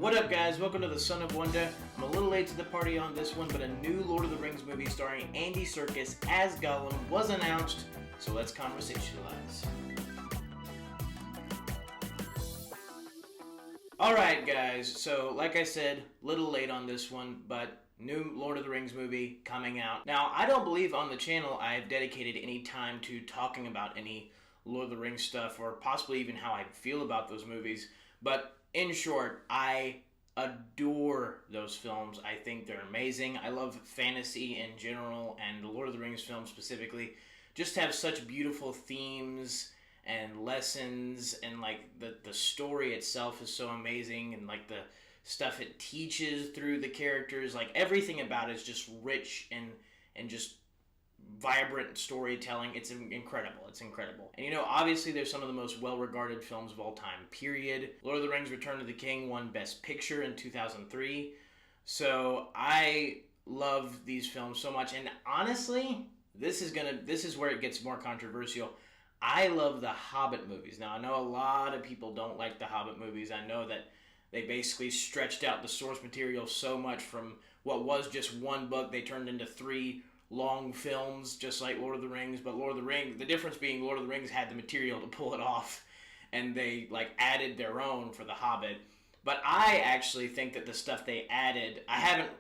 What up, guys? Welcome to the Son of Wonder. I'm a little late to the party on this one, but a new Lord of the Rings movie starring Andy Serkis as Gollum was announced, so let's conversationalize. Alright, guys, so like I said, little late on this one, but new Lord of the Rings movie coming out. Now, I don't believe on the channel I've dedicated any time to talking about any Lord of the Rings stuff, or possibly even how I feel about those movies, but in short, I adore those films. I think they're amazing. I love fantasy in general, and the Lord of the Rings films specifically just have such beautiful themes and lessons, and like the story itself is so amazing, and like the stuff it teaches through the characters, like everything about it is just rich and just vibrant storytelling. It's incredible. It's incredible. And obviously there's some of the most well-regarded films of all time, period. Lord of the Rings Return of the King won Best Picture in 2003. So I love these films so much. And honestly, this is where it gets more controversial. I love the Hobbit movies. Now, I know a lot of people don't like the Hobbit movies. I know that they basically stretched out the source material so much from what was just one book. They turned into 3 long films, just like Lord of the Rings. But Lord of the Rings, the difference being Lord of the Rings had the material to pull it off, and they added their own for The Hobbit. But I actually think that the stuff they added, I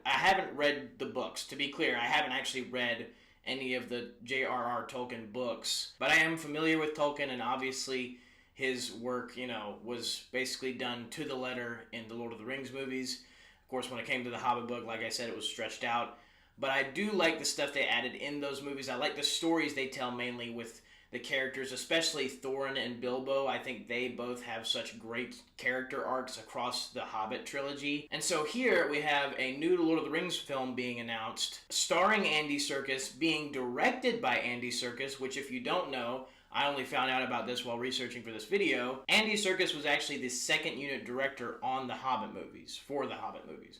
haven't read the books. To be clear, I haven't actually read any of the J.R.R. Tolkien books, but I am familiar with Tolkien, and obviously his work, was basically done to the letter in the Lord of the Rings movies. Of course, when it came to the Hobbit book, like I said, it was stretched out. But I do like the stuff they added in those movies. I like the stories they tell, mainly with the characters, especially Thorin and Bilbo. I think they both have such great character arcs across the Hobbit trilogy. And so here we have a new Lord of the Rings film being announced, starring Andy Serkis, being directed by Andy Serkis, which, if you don't know, I only found out about this while researching for this video. Andy Serkis was actually the second unit director on the Hobbit movies, for the Hobbit movies.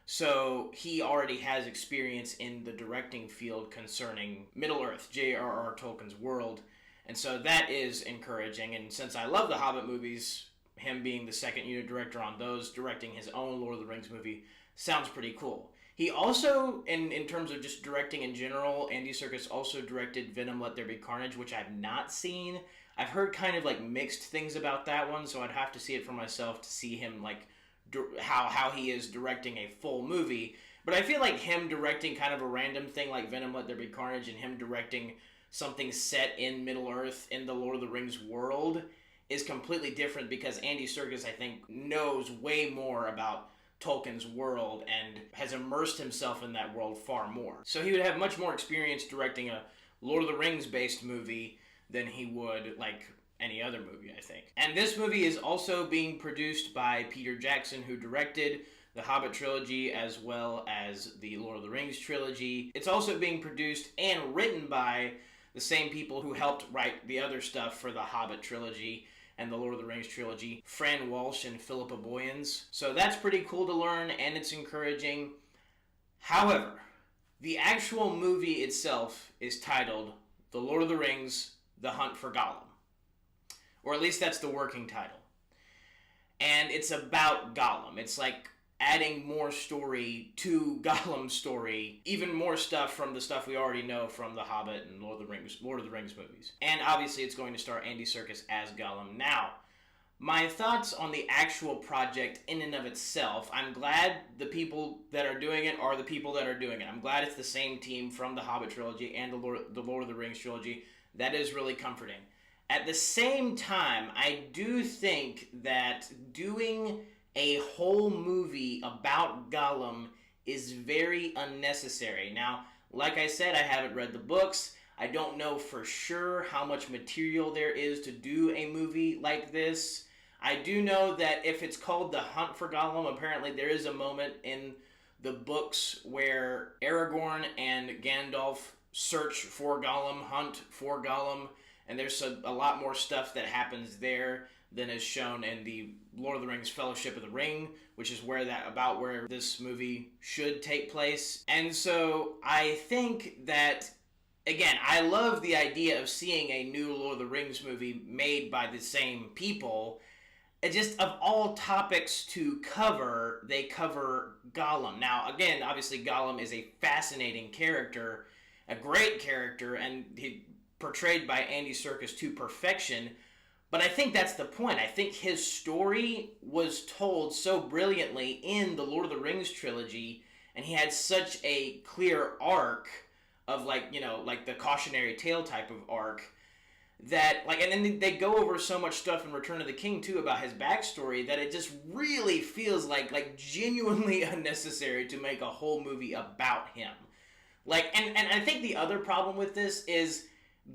So he already has experience in the directing field concerning Middle-earth, J.R.R. Tolkien's world, and so that is encouraging. And since I love the Hobbit movies, him being the second unit director on those, directing his own Lord of the Rings movie, sounds pretty cool. He also, in terms of just directing in general, Andy Serkis also directed Venom Let There Be Carnage, which I've not seen. I've heard kind of mixed things about that one, so I'd have to see it for myself to see him how he is directing a full movie. But I feel like him directing kind of a random thing like Venom Let There Be Carnage, and him directing something set in Middle-earth in the Lord of the Rings world is completely different, because Andy Serkis, I think, knows way more about Tolkien's world and has immersed himself in that world far more. So he would have much more experience directing a Lord of the Rings based movie than he would any other movie, I think. And this movie is also being produced by Peter Jackson, who directed the Hobbit trilogy as well as the Lord of the Rings trilogy. It's also being produced and written by the same people who helped write the other stuff for the Hobbit trilogy and the Lord of the Rings trilogy, Fran Walsh and Philippa Boyens. So that's pretty cool to learn, and it's encouraging. However, the actual movie itself is titled The Lord of the Rings, The Hunt for Gollum. Or at least that's the working title. And it's about Gollum. It's adding more story to Gollum's story, even more stuff from the stuff we already know from The Hobbit and Lord of the Rings movies. And obviously it's going to star Andy Serkis as Gollum. Now, my thoughts on the actual project in and of itself, I'm glad the people that are doing it are the people that are doing it. I'm glad it's the same team from the Hobbit trilogy and the Lord of the Rings trilogy. That is really comforting. At the same time, I do think that doing a whole movie about Gollum is very unnecessary. Now, like I said, I haven't read the books. I don't know for sure how much material there is to do a movie like this. I do know that if it's called The Hunt for Gollum, apparently there is a moment in the books where Aragorn and Gandalf search for Gollum, hunt for Gollum, and there's a lot more stuff that happens there than is shown in the Lord of the Rings Fellowship of the Ring, which is where this movie should take place. And so I think that, again, I love the idea of seeing a new Lord of the Rings movie made by the same people. it just, of all topics to cover, they cover Gollum. Now, again, obviously Gollum is a fascinating character, a great character, and he portrayed by Andy Serkis to perfection. But I think that's the point. I think his story was told so brilliantly in the Lord of the Rings trilogy, and he had such a clear arc of, like, you know, like the cautionary tale type of arc, that, like, and then they go over so much stuff in Return of the King too about his backstory, that it just really feels like genuinely unnecessary to make a whole movie about him. Like, and I think the other problem with this is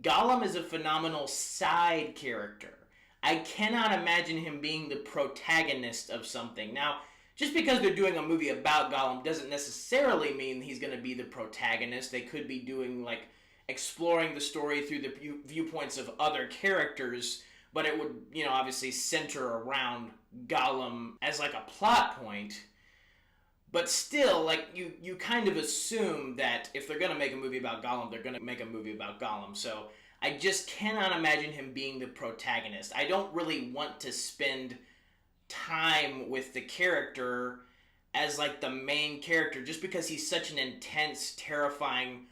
Gollum is a phenomenal side character. I cannot imagine him being the protagonist of something. Now, just because they're doing a movie about Gollum doesn't necessarily mean he's going to be the protagonist. They could be doing, like, exploring the story through the viewpoints of other characters, but it would, you know, obviously center around Gollum as, like, a plot point. But still, like, you kind of assume that if they're going to make a movie about Gollum, they're going to make a movie about Gollum. So I just cannot imagine him being the protagonist. I don't really want to spend time with the character as, like, the main character, just because he's such an intense, terrifying,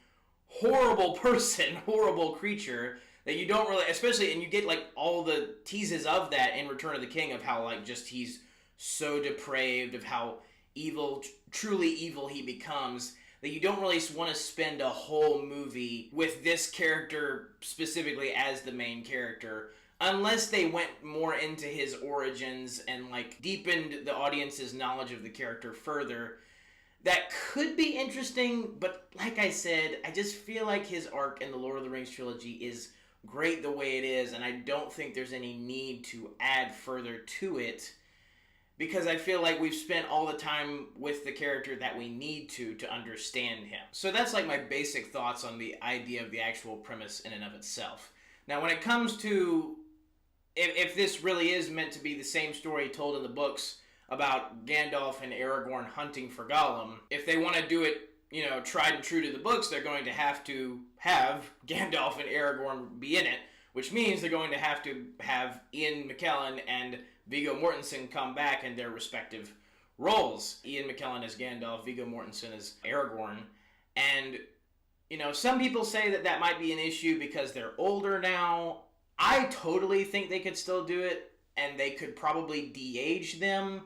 horrible person, horrible creature, that you don't really, especially, and you get, like, all the teases of that in Return of the King, of how, like, just he's so depraved, of how evil, truly evil he becomes, that you don't really want to spend a whole movie with this character specifically as the main character, unless they went more into his origins and, like, deepened the audience's knowledge of the character further. That could be interesting, but like I said, I just feel like his arc in the Lord of the Rings trilogy is great the way it is, and I don't think there's any need to add further to it, because I feel like we've spent all the time with the character that we need to understand him. So that's, like, my basic thoughts on the idea of the actual premise in and of itself. Now, when it comes to if this really is meant to be the same story told in the books about Gandalf and Aragorn hunting for Gollum, if they want to do it, you know, tried and true to the books, they're going to have Gandalf and Aragorn be in it, which means they're going to have Ian McKellen and Viggo Mortensen come back in their respective roles. Ian McKellen as Gandalf, Viggo Mortensen as Aragorn. And, you know, some people say that might be an issue because they're older now. I totally think they could still do it, and they could probably de-age them.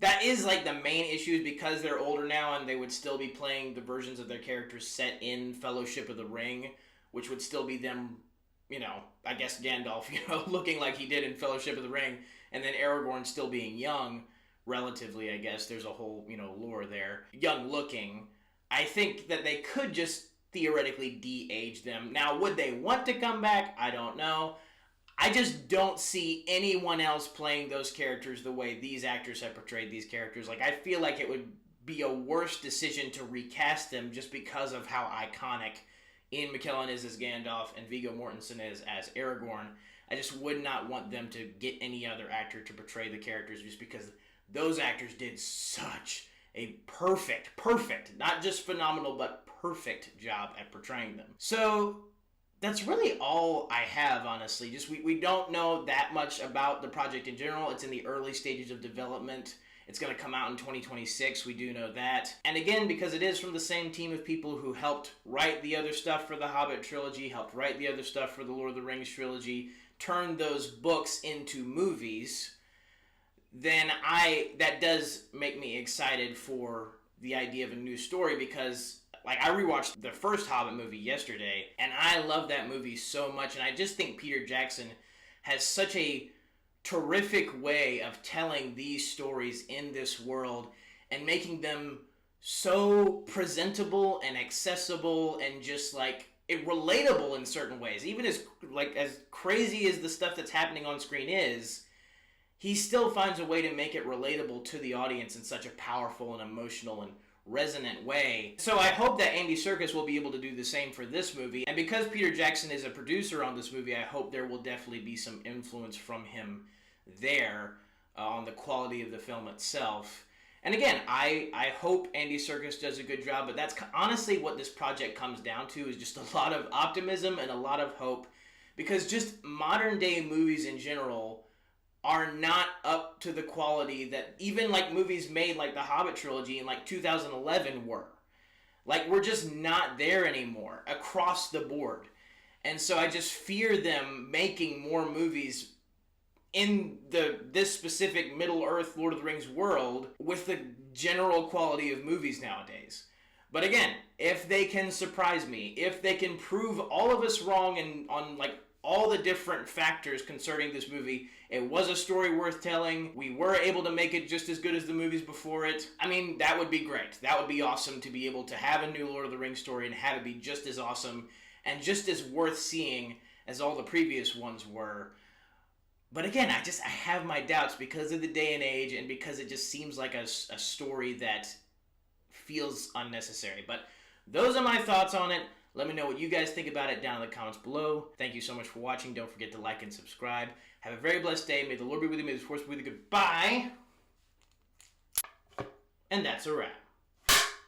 That is, like, the main issue, is because they're older now and they would still be playing the versions of their characters set in Fellowship of the Ring, which would still be them, you know, I guess Gandalf, you know, looking like he did in Fellowship of the Ring, and then Aragorn still being young, relatively, I guess. There's a whole, you know, lore there. Young looking. I think that they could just theoretically de-age them. Now, would they want to come back? I don't know. I just don't see anyone else playing those characters the way these actors have portrayed these characters. Like, I feel like it would be a worse decision to recast them just because of how iconic Ian McKellen is as Gandalf and Viggo Mortensen is as Aragorn. I just would not want them to get any other actor to portray the characters, just because those actors did such a perfect, not just phenomenal, but perfect job at portraying them. So that's really all I have, honestly. Just we don't know that much about the project in general. It's in the early stages of development. It's going to come out in 2026, we do know that. And again, because it is from the same team of people who helped write the other stuff for the Hobbit trilogy, helped write the other stuff for the Lord of the Rings trilogy, turned those books into movies, then that does make me excited for the idea of a new story, because, like, I rewatched the first Hobbit movie yesterday, and I love that movie so much, and I just think Peter Jackson has such a terrific way of telling these stories in this world and making them so presentable and accessible and just, like, relatable in certain ways. Even as crazy as the stuff that's happening on screen is, he still finds a way to make it relatable to the audience in such a powerful and emotional and resonant way. So I hope that Andy Serkis will be able to do the same for this movie. And because Peter Jackson is a producer on this movie, I hope there will definitely be some influence from him there on the quality of the film itself. And again, I hope Andy Serkis does a good job, but that's honestly what this project comes down to, is just a lot of optimism and a lot of hope, because just modern day movies in general are not up to the quality that even like movies made like the Hobbit trilogy in like 2011 were. Like, we're just not there anymore across the board. And so I just fear them making more movies in this specific Middle-earth Lord of the Rings world with the general quality of movies nowadays. But again, if they can surprise me, if they can prove all of us wrong and on like all the different factors concerning this movie, it was a story worth telling, we were able to make it just as good as the movies before it, I mean, that would be great. That would be awesome to be able to have a new Lord of the Rings story and have it be just as awesome and just as worth seeing as all the previous ones were. But again, I have my doubts because of the day and age and because it just seems like a story that feels unnecessary. But those are my thoughts on it. Let me know what you guys think about it down in the comments below. Thank you so much for watching. Don't forget to like and subscribe. Have a very blessed day. May the Lord be with you. May the Force be with you. Goodbye. And that's a wrap.